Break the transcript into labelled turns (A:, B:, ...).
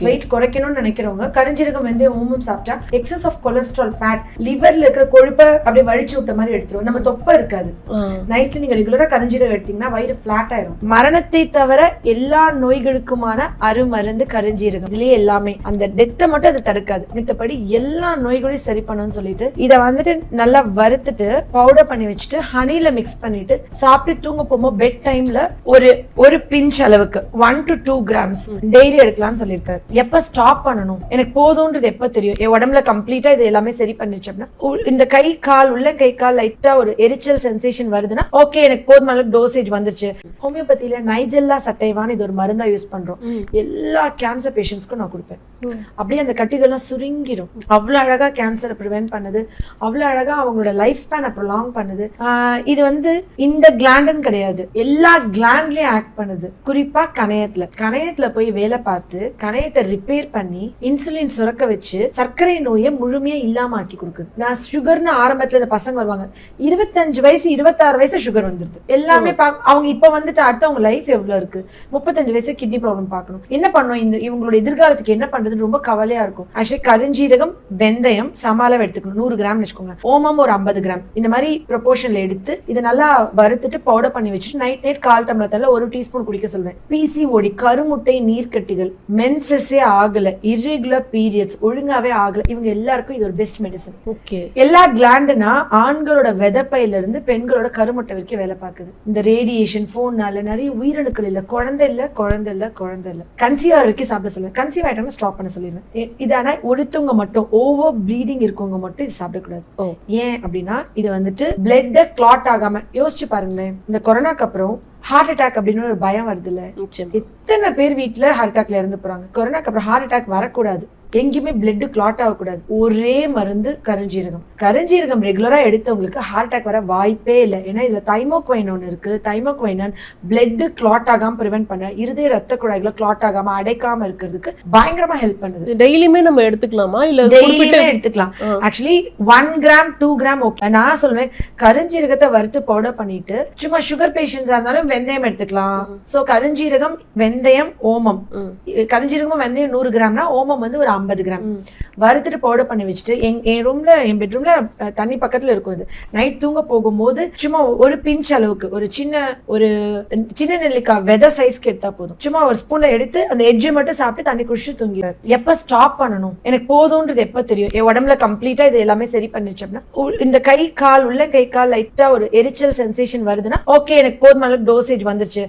A: Wait குறைக்கணும்னு நினைக்கிறவங்க கரிஞ்சீரகம் வெந்தயம் ஓமம் சாப்பிட்டா எக்ஸஸ் ஆஃப் கொலஸ்ட்ரால் ஃபேட் லிவர்ல இருக்கிற கொழுப்பை அப்படியே வழிச்சு விட்ட மாதிரி எடுத்துரும். நம்ம தொப்பை இருக்காது. நைட்ல நீங்க ரெகுலரா கரிஞ்சீரகம் எடுத்தீங்கன்னா வயிறு பிளாட் ஆயிரும். மரணத்தை தவிர எல்லா நோய்களுக்குமான அருமருந்து கரிஞ்சீரகம். இதுலயே எல்லாமே அந்த டெத்தை மட்டும் அது தடுக்காது, மித்தபடி எல்லா நோய்களையும் சரி பண்ணணும்னு சொல்லிட்டு இதை வந்துட்டு நல்லா வறுத்துட்டு பவுடர் பண்ணி வச்சுட்டு ஹனில மிக்ஸ் பண்ணிட்டு சாப்பிட்டு தூங்க போகும்போது பெட் டைம்ல ஒரு பிஞ்ச் அளவுக்கு 1 to 2 grams டெய்லி எடுக்கலாம்னு சொல்லியிருக்காரு. எப்ப ஸ்டாப் பண்ணணும் எனக்கு போதும்ன்றது எப்ப தெரியும், என் உடம்புல கம்ப்ளீட்டா இது எல்லாமே சரி பண்ணிச்சு அப்படின்னா, இந்த கை கால் உள்ள கை கால் லைட்டா ஒரு எரிச்சல் சென்சேஷன் வருதுன்னா ஓகே எனக்கு போதுமான டோசேஜ் வந்துருச்சு. ஹோமியோபதியில நைஜெல்லா சட்டைவான்னு இது ஒரு மருந்தா யூஸ் பண்றோம். எல்லா கேன்சர் பேஷண்ட்ஸ்க்கும் நான் கொடுப்பேன். அப்படியே அந்த கட்டிகள்லாம் சுருங்கிடும். அவ்வளவு அழகா கேன்சரை ப்ரிவென்ட் பண்ணுது, அவ்வளவு அழகா அவங்களோட லைஃப் ஸ்பேனை ப்ரொலாங் பண்ணுது. இது வந்து இந்த கிளாண்டுன்னு கிடையாது, எல்லா கிளாண்ட்லயும் ஆக்ட் பண்ணுது. குறிப்பா கணையத்துல போய் வேலை பார்த்து கணையத்தை ரிப்பேர் பண்ணி இன்சுலின் சுரக்க வச்சு சர்க்கரை நோயை முழுமையா இல்லாம ஆக்கி கொடுக்குது. நான் சுகர்னு ஆரம்பத்துல இந்த பசங்க வருவாங்க 25 வயசு 26 வயசு சுகர் வந்துருது. எல்லாமே அவங்க இப்ப வந்துட்டு அடுத்து அவங்க லைஃப் எவ்வளவு இருக்கு, 35 வயசு கிட்னி ப்ராப்ளம் பார்க்கணும், என்ன பண்ணும், இந்த இவங்களோட எதிர்காலத்துக்கு என்ன பண்றது ரொம்ப கவலையா இருக்கும். ஆக்சுவலி கரிஞ்சீரகம் வெந்தயம் சமாளம் எடுத்துக்கணும், 100 கிராம் வச்சுக்கோங்க. ஓமம் ஒரு 50 கிராம் இந்த மாதிரி ப்ரொபோர்ஷன்ல எடுத்து இதை நல்லா வறுத்துட்டு பவுடர் பண்ணி வச்சுட்டு நைட் கால் டம்ளர் தள்ள 1 டீஸ்பூன் குடிக்க சொல்வேன். பிசிஓடி கருமுட்டை நீர்க்கட்டிகள், மென்சஸே ஆகல, இர்ரெகுலர் பீரியட்ஸ் ஒழுங்காவே ஆகல, இவங்க எல்லாருக்கும் இது ஒரு பெஸ்ட் மெடிசன். எல்லா கிளாண்டுனா ஆண்களோட வெதப்பையில இருந்து பெண்களோட கருமுட்டை வரைக்கும் வேலை பார்க்குது. இந்த ரேடியேஷன் போன்னால நிறைய உயிரணுக்கள் இல்ல, குழந்தை இல்ல கன்சீவ் வரைக்கும் சாப்பிட சொல்லுவேன். கன்சீவ் ஆயிட்டாங்க ஸ்டாப் பண்ண சொல்லிடுவேன். இதானா ஒருத்தவங்க மட்டும் ஓவர் ப்ளீடிங் இருக்கவங்க மட்டும் இது சாப்பிடக்கூடாது. ஏன் அப்படின்னா இது வந்துட்டு பிளட் கிளாட் ஆகாம, யோசிச்சு பாருங்களேன், இந்த கொரோனாக்கு அப்புறம் ஹார்ட் அட்டாக் அப்படின்னு ஒரு பயம் வருது இல்ல, எத்தனை பேர் வீட்டுல ஹார்ட் அட்டாக்ல இருந்து போறாங்க. கொரோனாக்கு அப்புறம் ஹார்ட் அட்டாக் வரக்கூடாது, எங்கேயுமே பிளட் கிளாட் ஆகக்கூடாது. ஒரே மருந்து கரிஞ்சீரகம் ரெகுலரா எடுத்தவங்களுக்கு ஹார்ட் அட்டாக் வர வாய்ப்பே இல்லை. ஏன்னா இதுல தைமோக்வைன் ஒன்று இருக்கு. தைமோக்வைன் பிளட் கிளாட் ஆகாம பிரிவென்ட் பண்ண, இருதய ரத்த குழாய்களை கிளாட் ஆகாம அடைக்காம இருக்கிறதுக்கு பயங்கரமா ஹெல்ப் பண்ணுது.
B: டெய்லியுமே நம்ம எடுத்துக்கலாமா இல்ல
A: டெய்லியுமே எடுத்துக்கலாம். Actually 1 gram 2 gram okay. நான் சொல்வேன் கரிஞ்சீரகத்தை வறுத்து பவுடர் பண்ணிட்டு சும்மா சுகர் பேஷண்ட்ஸா இருந்தாலும் வெந்தயம் எடுத்துக்கலாம். சோ கரிஞ்சீரகம் வெந்தயம் ஓமம், கரிஞ்சீரகம் வெந்தயம் 100 கிராம்னா ஓமம் வந்து ஒரு 50 கிராம் வறுத்துட்டு பவுடர் பண்ணி வச்சுட்டு என் பெட்ரூம்ல தண்ணி பக்கத்துல இருக்கும். இது நைட் தூங்க போகும்போது சும்மா ஒரு பிஞ்ச் அளவுக்கு ஒரு சின்ன நெல்லிக்காய் விதை சைஸ்க்கு எடுத்தா போதும். சும்மா ஒரு ஸ்பூன்ல எடுத்து அந்த எட்ஜை மட்டும் சாப்பிட்டு தண்ணி குடிச்சு தூங்கிடுவார். எப்ப ஸ்டாப் பண்ணணும் எனக்கு போதும்ன்றது எப்ப தெரியும், என் உடம்புல கம்ப்ளீட்டா இது எல்லாமே சரி பண்ணிச்சு அப்படின்னா, இந்த கை கால் உள்ள கை கால் லைட்டா ஒரு எரிச்சல் சென்சேஷன் வருதுன்னா ஓகே எனக்கு போதுமான டோசேஜ் வந்துருச்சு.